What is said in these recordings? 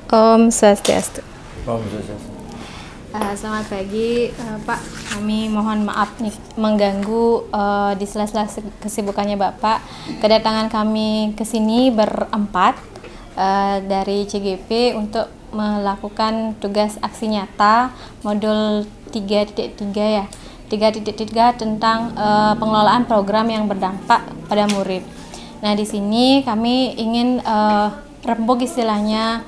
Om Swastiastu. Om Swastiastu. Selamat pagi, Pak. Kami mohon maaf nih mengganggu di sela-sela kesibukannya Bapak. Kedatangan kami ke sini berempat dari CGP untuk melakukan tugas aksi nyata modul 3.3 ya. 3.3 tentang pengelolaan program yang berdampak pada murid. Nah, di sini kami ingin rembuk istilahnya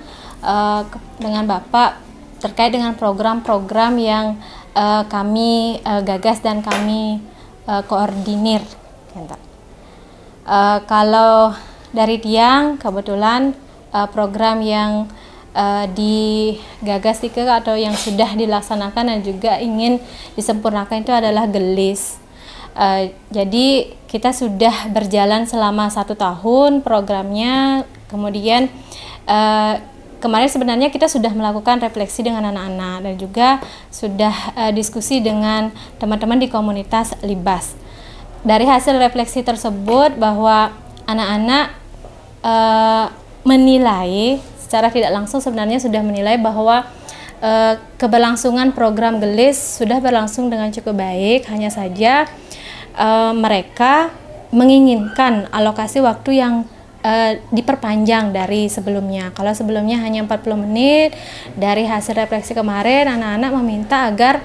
dengan Bapak terkait dengan program-program yang kami gagas dan kami koordinir. Kalau dari Tiang, kebetulan program yang digagas atau yang sudah dilaksanakan dan juga ingin disempurnakan itu adalah gelis. Jadi kita sudah berjalan selama 1 tahun programnya. Kemudian kemarin sebenarnya kita sudah melakukan refleksi dengan anak-anak dan juga sudah diskusi dengan teman-teman di komunitas Libas. Dari hasil refleksi tersebut bahwa anak-anak menilai secara tidak langsung sebenarnya sudah menilai bahwa keberlangsungan program gelis sudah berlangsung dengan cukup baik. Hanya saja mereka menginginkan alokasi waktu yang diperpanjang dari sebelumnya. Kalau sebelumnya hanya 40 menit, dari hasil refleksi kemarin anak-anak meminta agar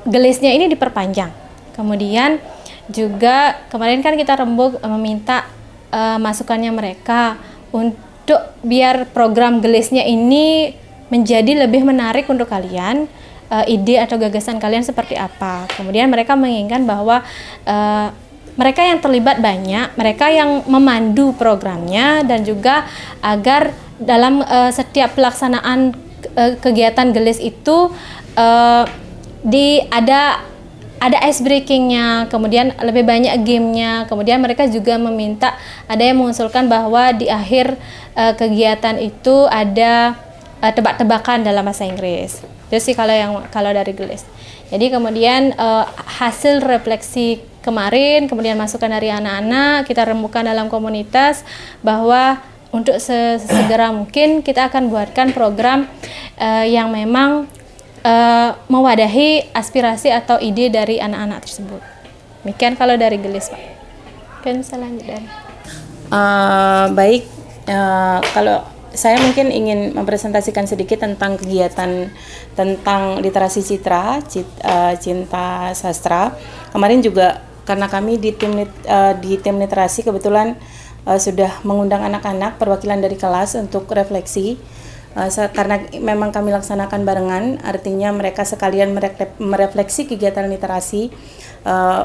gelisnya ini diperpanjang. Kemudian juga kemarin kan kita rembuk meminta masukannya mereka untuk biar program gelisnya ini menjadi lebih menarik untuk kalian. Ide atau gagasan kalian seperti apa. Kemudian mereka menginginkan bahwa mereka yang terlibat banyak, mereka yang memandu programnya, dan juga agar dalam setiap pelaksanaan kegiatan gelis itu ada ice breakingnya, kemudian lebih banyak gamenya. Kemudian mereka juga meminta, ada yang mengusulkan bahwa di akhir kegiatan itu ada tebak-tebakan dalam bahasa Inggris. Itu sih kalau dari gelis. Jadi kemudian hasil refleksi kemarin, kemudian masukan dari anak-anak, kita rembukan dalam komunitas bahwa untuk sesegera mungkin kita akan buatkan program yang memang mewadahi aspirasi atau ide dari anak-anak tersebut. Demikian kalau dari gelis, Pak. Mungkin selanjutnya. Baik, kalau saya mungkin ingin mempresentasikan sedikit tentang kegiatan tentang literasi citra, cinta sastra. Kemarin juga karena kami di tim literasi kebetulan sudah mengundang anak-anak perwakilan dari kelas untuk refleksi. Karena memang kami laksanakan barengan, artinya mereka sekalian merefleksi kegiatan literasi.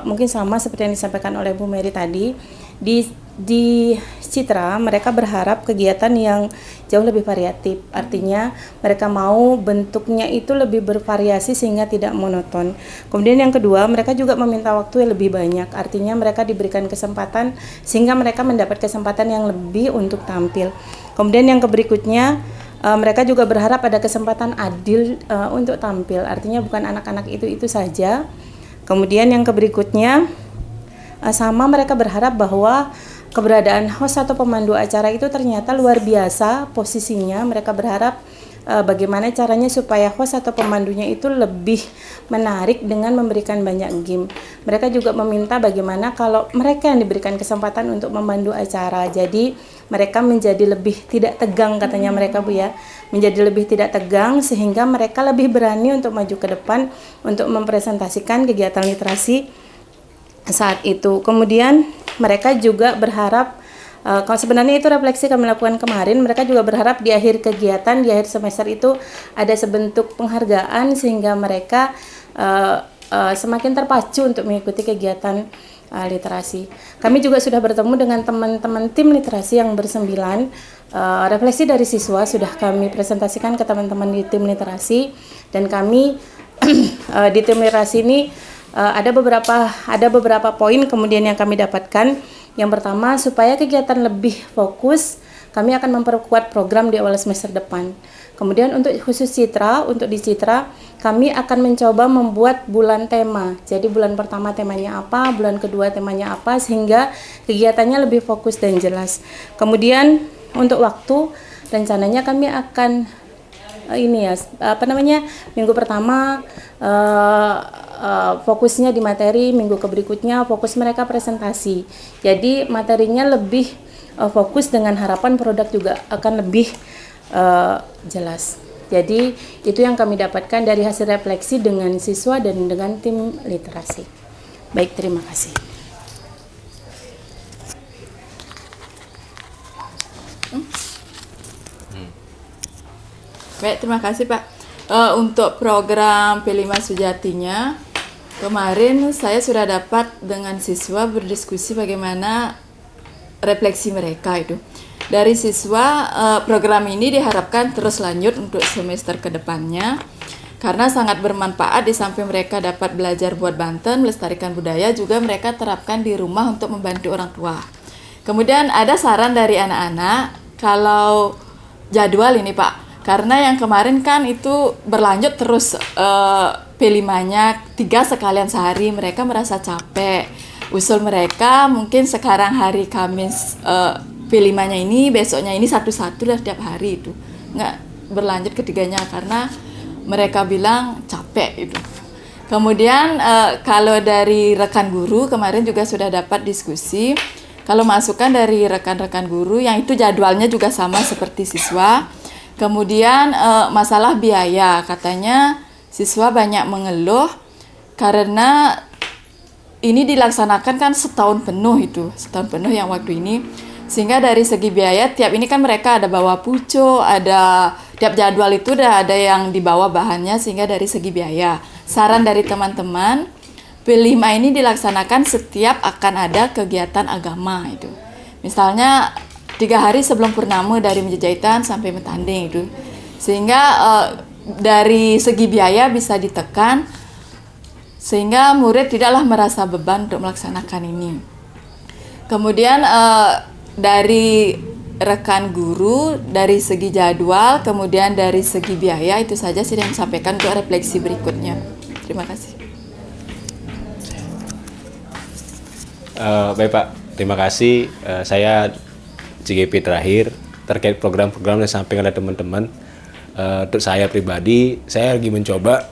Mungkin sama seperti yang disampaikan oleh Bu Mary tadi. Di Citra mereka berharap kegiatan yang jauh lebih variatif, artinya mereka mau bentuknya itu lebih bervariasi sehingga tidak monoton. Kemudian yang kedua, mereka juga meminta waktu yang lebih banyak, artinya mereka diberikan kesempatan sehingga mereka mendapat kesempatan yang lebih untuk tampil. Kemudian yang berikutnya, mereka juga berharap ada kesempatan adil untuk tampil, artinya bukan anak-anak itu saja. Kemudian yang berikutnya, sama mereka berharap bahwa keberadaan host atau pemandu acara itu ternyata luar biasa posisinya. Mereka berharap bagaimana caranya supaya host atau pemandunya itu lebih menarik dengan memberikan banyak game. Mereka juga meminta bagaimana kalau mereka yang diberikan kesempatan untuk memandu acara. Jadi mereka menjadi lebih tidak tegang, katanya mereka, Bu ya. Menjadi lebih tidak tegang sehingga mereka lebih berani untuk maju ke depan untuk mempresentasikan kegiatan literasi saat itu. Kemudian mereka juga berharap, kalau sebenarnya itu refleksi kami lakukan kemarin, mereka juga berharap di akhir kegiatan, di akhir semester itu ada sebentuk penghargaan sehingga mereka semakin terpacu untuk mengikuti kegiatan literasi. Kami juga sudah bertemu dengan teman-teman tim literasi yang bersembilan. Refleksi dari siswa sudah kami presentasikan ke teman-teman di tim literasi, dan kami di tim literasi ini ada beberapa poin kemudian yang kami dapatkan. Yang pertama, supaya kegiatan lebih fokus, kami akan memperkuat program di awal semester depan. Kemudian untuk khusus Citra, untuk di Citra, kami akan mencoba membuat bulan tema. Jadi bulan pertama temanya apa, bulan kedua temanya apa, sehingga kegiatannya lebih fokus dan jelas. Kemudian Untuk waktu rencananya kami akan minggu pertama fokusnya di materi, minggu berikutnya fokus mereka presentasi. Jadi materinya lebih fokus dengan harapan produk juga akan lebih jelas. Jadi itu yang kami dapatkan dari hasil refleksi dengan siswa dan dengan tim literasi. Baik, terima kasih. Baik, terima kasih Pak. Untuk program P5 Sujatinya, kemarin saya sudah dapat dengan siswa berdiskusi bagaimana refleksi mereka itu. Dari siswa, program ini diharapkan terus lanjut untuk semester kedepannya karena sangat bermanfaat. Di samping mereka dapat belajar buat Banten, melestarikan budaya, juga mereka terapkan di rumah untuk membantu orang tua. Kemudian ada saran dari anak-anak kalau jadwal ini Pak, karena yang kemarin kan itu berlanjut terus P5-nya 3 sekalian sehari, mereka merasa capek. Usul mereka mungkin sekarang hari Kamis P5-nya ini, besoknya ini satu-satu lah tiap hari itu. Nggak berlanjut ketiganya karena mereka bilang capek itu. Kemudian kalau dari rekan guru kemarin juga sudah dapat diskusi. Kalau masukan dari rekan-rekan guru yang itu jadwalnya juga sama seperti siswa. Kemudian masalah biaya, katanya siswa banyak mengeluh karena ini dilaksanakan kan setahun penuh yang waktu ini. Sehingga dari segi biaya, tiap ini kan mereka ada bawa pucuk, ada tiap jadwal itu udah ada yang dibawa bahannya, sehingga dari segi biaya. Saran dari teman-teman, P5 ini dilaksanakan setiap akan ada kegiatan agama itu. Misalnya 3 hari sebelum purnama dari menjejahitan sampai mentanding itu. Sehingga dari segi biaya bisa ditekan, sehingga murid tidaklah merasa beban untuk melaksanakan ini. Kemudian dari rekan guru, dari segi jadwal, kemudian dari segi biaya, itu saja sih yang disampaikan untuk refleksi berikutnya. Terima kasih. Baik Pak, terima kasih. Saya CGP terakhir terkait program-program yang disampaikan oleh teman-teman. Untuk saya pribadi, saya lagi mencoba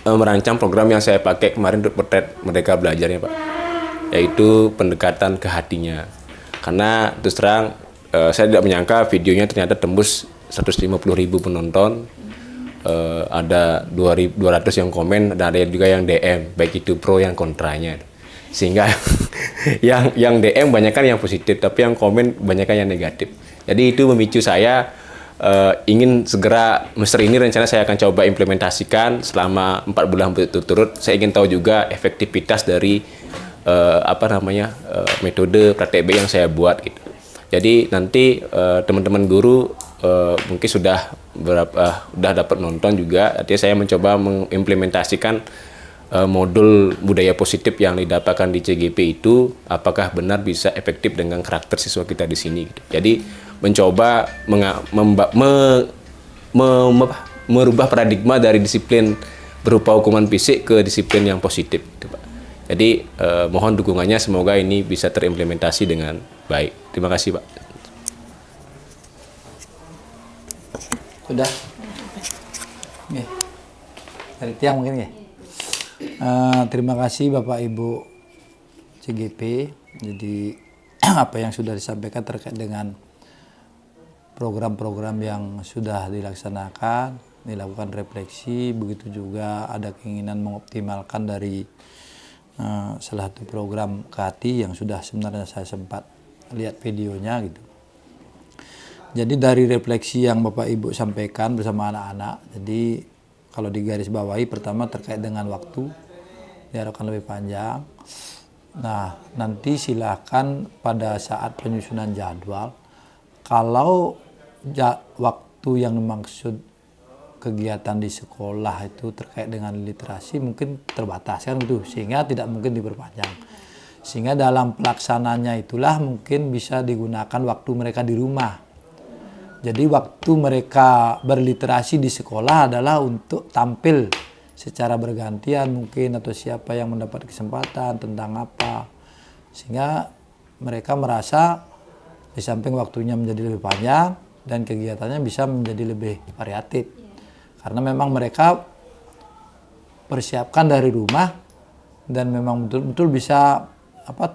merancang program yang saya pakai kemarin untuk potret Merdeka Belajarnya Pak, yaitu pendekatan ke hatinya. Karena terus terang saya tidak menyangka videonya ternyata tembus 150.000 penonton, ada 200 yang komen, dan ada juga yang DM, baik itu pro yang kontranya. Sehingga yang DM banyakkan yang positif, tapi yang komen banyakkan yang negatif. Jadi itu memicu saya ingin segera semester ini rencana saya akan coba implementasikan selama 4 bulan berturut-turut. Saya ingin tahu juga efektivitas dari metode praktek B yang saya buat gitu. Jadi nanti teman-teman guru mungkin sudah dapat nonton juga. Artinya saya mencoba mengimplementasikan modul budaya positif yang didapatkan di CGP itu apakah benar bisa efektif dengan karakter siswa kita di sini gitu. Jadi mencoba merubah paradigma dari disiplin berupa hukuman fisik ke disiplin yang positif gitu, Pak. Jadi mohon dukungannya, semoga ini bisa terimplementasi dengan baik. Terima kasih Pak. Sudah? Oke. Dari tiang mungkin ya? Terima kasih Bapak Ibu CGP. Jadi apa yang sudah disampaikan terkait dengan program-program yang sudah dilaksanakan, dilakukan refleksi, begitu juga ada keinginan mengoptimalkan dari salah satu program KATI yang sudah sebenarnya saya sempat lihat videonya gitu. Jadi dari refleksi yang Bapak Ibu sampaikan bersama anak-anak, jadi kalau digarisbawahi pertama terkait dengan waktu diharapkan lebih panjang. Nah, nanti silakan pada saat penyusunan jadwal, kalau waktu yang dimaksud kegiatan di sekolah itu terkait dengan literasi mungkin terbatas kan gitu, sehingga tidak mungkin diperpanjang. Sehingga dalam pelaksananya itulah mungkin bisa digunakan waktu mereka di rumah. Jadi waktu mereka berliterasi di sekolah adalah untuk tampil secara bergantian mungkin, atau siapa yang mendapat kesempatan tentang apa, sehingga mereka merasa Di samping waktunya menjadi lebih panjang dan kegiatannya bisa menjadi lebih variatif. Karena memang mereka persiapkan dari rumah dan memang betul-betul bisa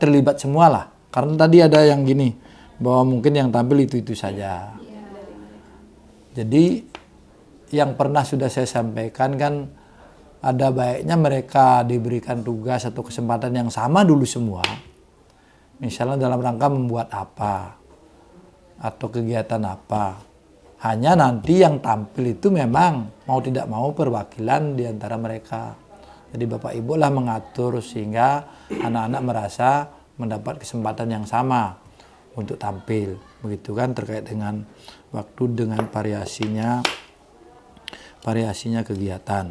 terlibat semua lah. Karena tadi ada yang gini, bahwa mungkin yang tampil itu saja. Jadi yang pernah sudah saya sampaikan kan, ada baiknya mereka diberikan tugas atau kesempatan yang sama dulu semua. Misalnya dalam rangka membuat apa atau kegiatan apa. Hanya nanti yang tampil itu memang mau tidak mau perwakilan di antara mereka. Jadi Bapak Ibu lah mengatur sehingga anak-anak merasa mendapat kesempatan yang sama untuk tampil. Begitu kan, terkait dengan waktu, dengan variasinya kegiatan.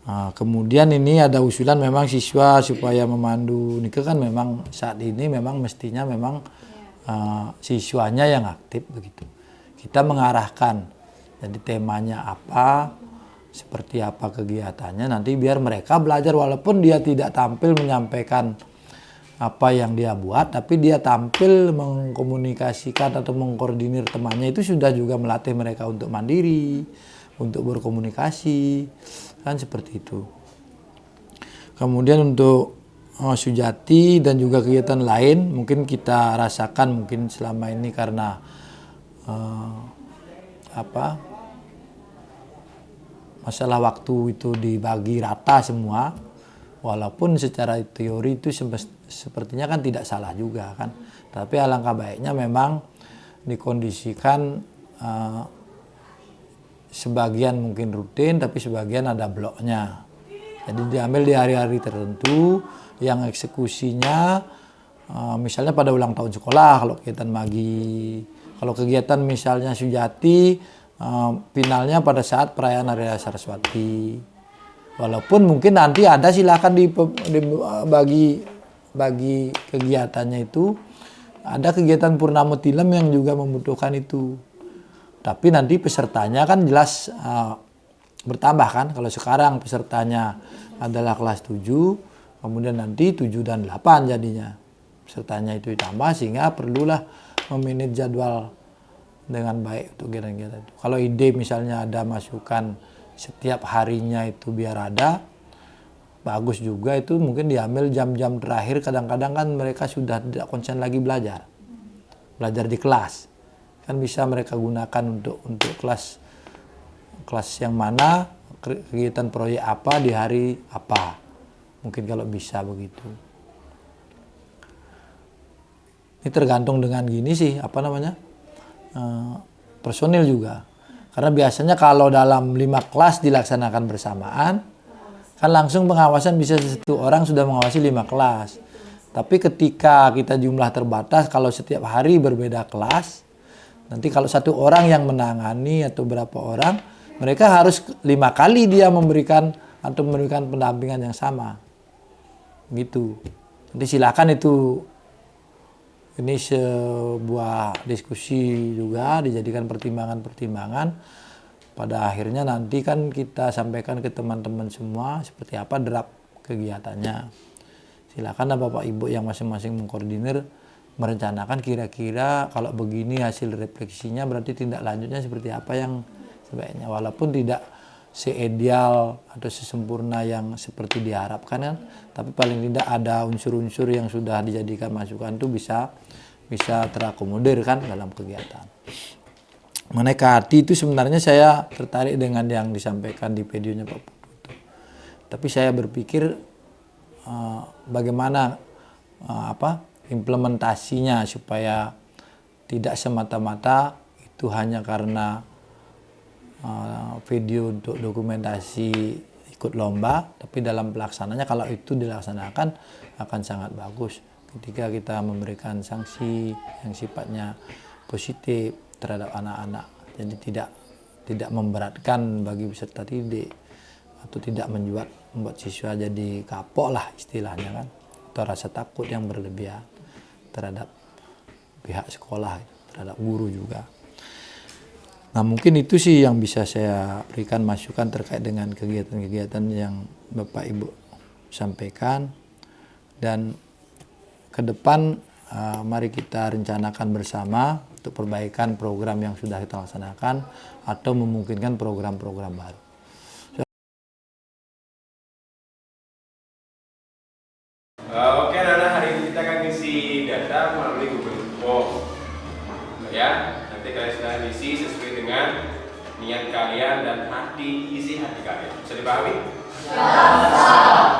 Nah, kemudian ini ada usulan memang siswa supaya memandu nikah kan, memang saat ini memang mestinya memang siswanya yang aktif begitu. Kita mengarahkan, jadi temanya apa, seperti apa kegiatannya, nanti biar mereka belajar walaupun dia tidak tampil menyampaikan apa yang dia buat, tapi dia tampil mengkomunikasikan atau mengkoordinir temannya, itu sudah juga melatih mereka untuk mandiri, untuk berkomunikasi. Kan seperti itu. Kemudian untuk Sujati dan juga kegiatan lain mungkin kita rasakan mungkin selama ini karena masalah waktu itu dibagi rata semua, walaupun secara teori itu sepertinya kan tidak salah juga kan, tapi alangkah baiknya memang dikondisikan sebagian mungkin rutin, tapi sebagian ada bloknya. Jadi diambil di hari-hari tertentu yang eksekusinya misalnya pada ulang tahun sekolah kalau kegiatan pagi. Kalau kegiatan misalnya Sujati finalnya pada saat perayaan Hari Raya Saraswati. Walaupun mungkin nanti ada silakan bagi kegiatannya itu, ada kegiatan Purnama Tilem yang juga membutuhkan itu. Tapi nanti pesertanya kan jelas bertambah kan. Kalau sekarang pesertanya adalah kelas 7, kemudian nanti 7 dan 8 jadinya. Pesertanya itu ditambah sehingga perlulah memanage jadwal dengan baik untuk kegiatan-kegiatan itu. Kalau ide misalnya ada masukan setiap harinya itu biar ada, bagus juga itu, mungkin diambil jam-jam terakhir. Kadang-kadang kan mereka sudah tidak konsen lagi belajar di kelas. Kan bisa mereka gunakan untuk kelas yang mana, kegiatan proyek apa di hari apa, mungkin kalau bisa begitu. Ini tergantung dengan gini sih personil juga, karena biasanya kalau dalam 5 kelas dilaksanakan bersamaan kan langsung pengawasan bisa 1 orang sudah mengawasi 5 kelas. Tapi ketika kita jumlah terbatas, kalau setiap hari berbeda kelas, nanti kalau 1 orang yang menangani atau berapa orang, mereka harus 5 kali dia memberikan pendampingan yang sama. Gitu. Nanti silakan itu, ini sebuah diskusi juga dijadikan pertimbangan-pertimbangan. Pada akhirnya nanti kan kita sampaikan ke teman-teman semua seperti apa draft kegiatannya. Silakan Bapak Ibu yang masing-masing mengkoordinir, merencanakan kira-kira kalau begini hasil refleksinya berarti tindak lanjutnya seperti apa yang sebaiknya, walaupun tidak seideal atau sesempurna yang seperti diharapkan kan, tapi paling tidak ada unsur-unsur yang sudah dijadikan masukan itu bisa terakomodir kan dalam kegiatan. Mengenai hati itu sebenarnya saya tertarik dengan yang disampaikan di videonya Pak Putu. Tapi saya berpikir bagaimana implementasinya supaya tidak semata-mata itu hanya karena video untuk dokumentasi ikut lomba, tapi dalam pelaksananya kalau itu dilaksanakan akan sangat bagus ketika kita memberikan sanksi yang sifatnya positif terhadap anak-anak. Jadi tidak memberatkan bagi peserta didik atau tidak membuat siswa jadi kapok lah istilahnya kan, atau rasa takut yang berlebihan terhadap pihak sekolah, terhadap guru juga. Nah mungkin itu sih yang bisa saya berikan masukan terkait dengan kegiatan-kegiatan yang Bapak Ibu sampaikan. Dan ke depan mari kita rencanakan bersama untuk perbaikan program yang sudah kita laksanakan atau memungkinkan program-program baru. Oke, anak-anak, hari ini kita akan ngisi data melalui Google Form. Ya, nanti kalian silahkan isi sesuai dengan niat kalian dan isi hati kalian. Bisa dipahami? Ya.